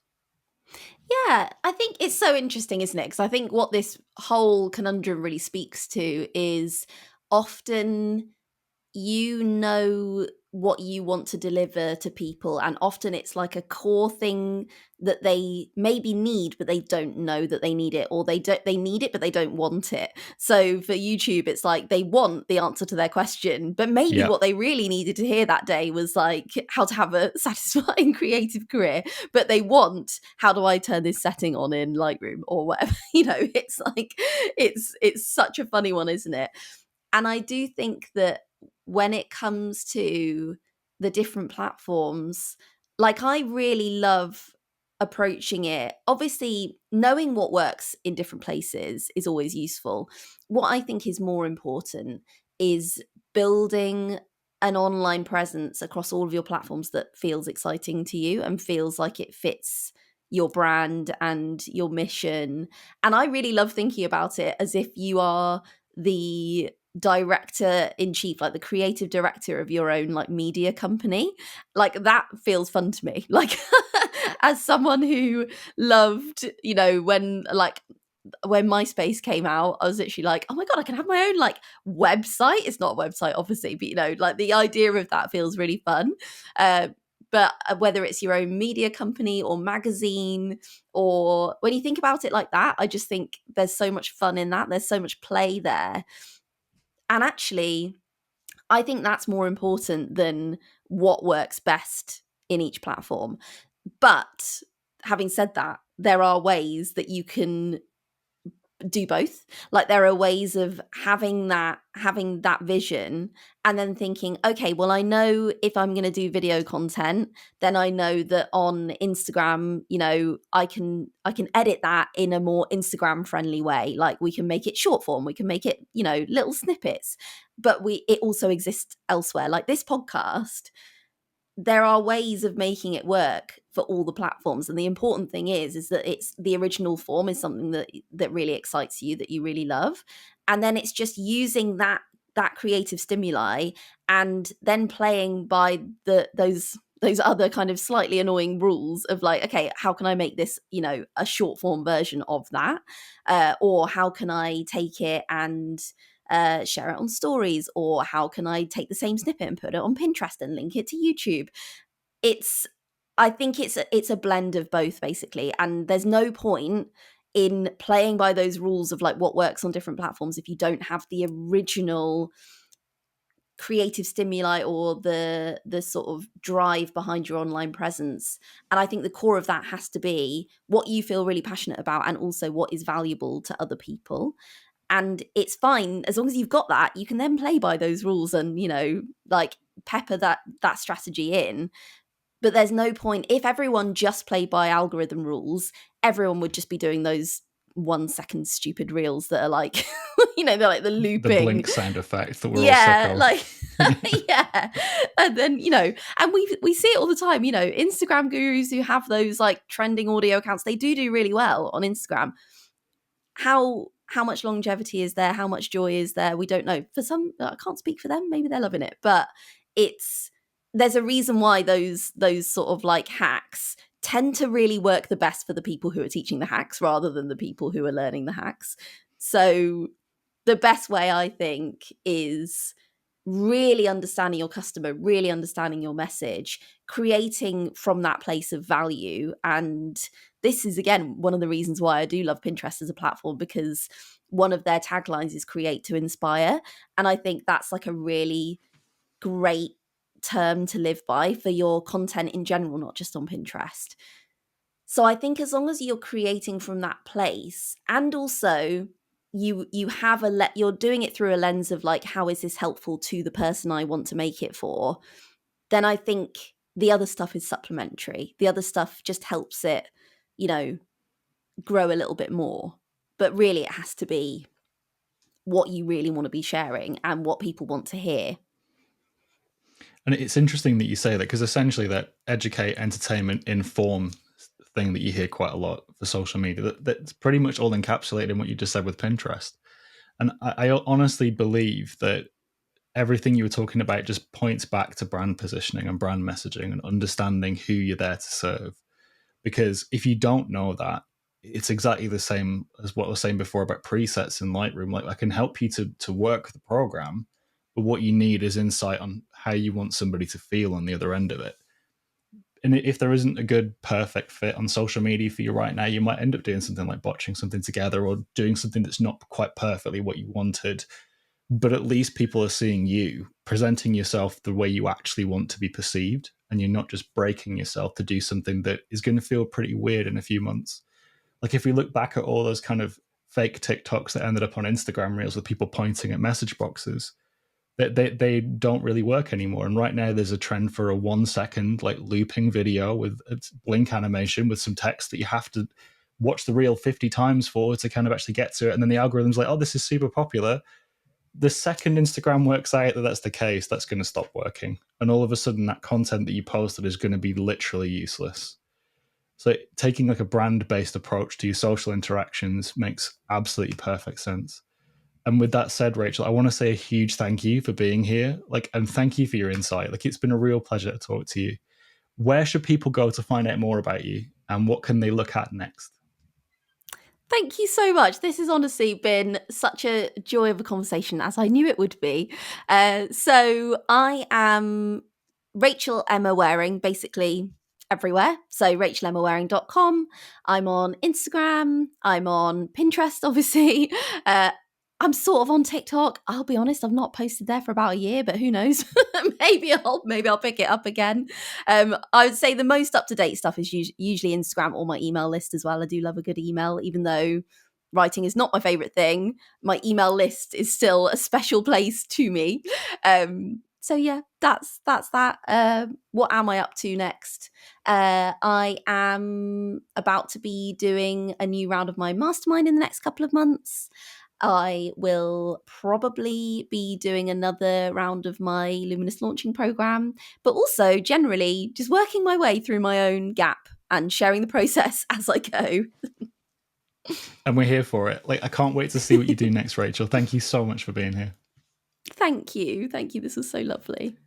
Yeah, I think it's so interesting, isn't it? Because I think what this whole conundrum really speaks to is often you know what you want to deliver to people, and often it's like a core thing that they maybe need but they don't know that they need it, or they need it but they don't want it. So for YouTube it's like they want the answer to their question, but maybe Yeah. what they really needed to hear that day was like how to have a satisfying creative career, but they want how do I turn this setting on in Lightroom or whatever. It's like it's such a funny one, isn't it? And I do think that when it comes to the different platforms, like I really love approaching it. Obviously, knowing what works in different places is always useful. What I think is more important is building an online presence across all of your platforms that feels exciting to you and feels like it fits your brand and your mission. And I really love thinking about it as if you are the director in chief, like the creative director of your own like media company. Like that feels fun to me. Like as someone who loved, when MySpace came out, I was literally like, oh my God, I can have my own like website. It's not a website, obviously, but like the idea of that feels really fun. Uh, but whether it's your own media company or magazine, or when you think about it like that, I just think there's so much fun in that. There's so much play there. And actually, I think that's more important than what works best in each platform. But having said that, there are ways that you can do both. Like there are ways of having that vision and then thinking, okay, well, I know if I'm going to do video content, then I know that on Instagram, I can edit that in a more Instagram friendly way. Like we can make it short form, we can make it, little snippets, but it also exists elsewhere. Like this podcast, there are ways of making it work for all the platforms, and the important thing is that it's the original form is something that really excites you, that you really love, and then it's just using that creative stimuli and then playing by those other kind of slightly annoying rules of like, okay, how can I make this a short form version of that, or how can I take it and share it on stories, or how can I take the same snippet and put it on Pinterest and link it to YouTube. it's I think it's a blend of both basically, and there's no point in playing by those rules of like what works on different platforms if you don't have the original creative stimuli or the sort of drive behind your online presence. And I think the core of that has to be what you feel really passionate about and also what is valuable to other people. And it's fine as long as you've got that, you can then play by those rules and like pepper that strategy in. But there's no point if everyone just played by algorithm rules, everyone would just be doing those 1 second stupid reels that are like they're like the The looping. blink sound effect that we're all sick Yeah, of. like yeah. And then, and we see it all the time, Instagram gurus who have those like trending audio accounts, they do really well on Instagram. How much longevity is there? How much joy is there? We don't know. For some, I can't speak for them. Maybe they're loving it, but there's a reason why those sort of like hacks tend to really work the best for the people who are teaching the hacks rather than the people who are learning the hacks. So the best way, I think, is really understanding your customer, really understanding your message, creating from that place of value. And this is, again, one of the reasons why I do love Pinterest as a platform, because one of their taglines is create to inspire. And I think that's like a really great term to live by for your content in general, not just on Pinterest. So I think as long as you're creating from that place, and also you have you're doing it through a lens of like, how is this helpful to the person I want to make it for, then I think the other stuff is supplementary. The other stuff just helps it, grow a little bit more. But really it has to be what you really want to be sharing and what people want to hear. And it's interesting that you say that, because essentially that educate, entertainment, inform thing that you hear quite a lot for social media, that's pretty much all encapsulated in what you just said with Pinterest. And I honestly believe that everything you were talking about just points back to brand positioning and brand messaging and understanding who you're there to serve. Because if you don't know that, it's exactly the same as what I was saying before about presets in Lightroom. Like, I can help you to work the program, but what you need is insight on how you want somebody to feel on the other end of it. And if there isn't a good, perfect fit on social media for you right now, you might end up doing something like botching something together or doing something that's not quite perfectly what you wanted. But at least people are seeing you presenting yourself the way you actually want to be perceived, and you're not just breaking yourself to do something that is going to feel pretty weird in a few months. Like if we look back at all those kind of fake TikToks that ended up on Instagram Reels with people pointing at message boxes, they don't really work anymore. And right now there's a trend for a 1 second like looping video with a blink animation with some text that you have to watch the reel 50 times for to kind of actually get to it. And then the algorithm's like, oh, this is super popular. The second Instagram works out that that's the case, that's going to stop working. And all of a sudden that content that you posted is going to be literally useless. So taking like a brand-based approach to your social interactions makes absolutely perfect sense. And with that said, Rachel, I want to say a huge thank you for being here. And thank you for your insight. It's been a real pleasure to talk to you. Where should people go to find out more about you, and what can they look at next? Thank you so much. This has honestly been such a joy of a conversation, as I knew it would be. So I am Rachel Emma Waring, basically everywhere. So rachelemmawaring.com. I'm on Instagram. I'm on Pinterest, obviously. I'm sort of on TikTok. I'll be honest, I've not posted there for about a year, but who knows? maybe I'll pick it up again. I would say the most up to date stuff is usually Instagram or my email list as well. I do love a good email, even though writing is not my favorite thing. My email list is still a special place to me. So yeah, that's that. What am I up to next? I am about to be doing a new round of my mastermind in the next couple of months. I will probably be doing another round of my Luminous launching program, but also generally just working my way through my own gap and sharing the process as I go. And we're here for it. I can't wait to see what you do next, Rachel. Thank you so much for being here. Thank you. Thank you. This was so lovely.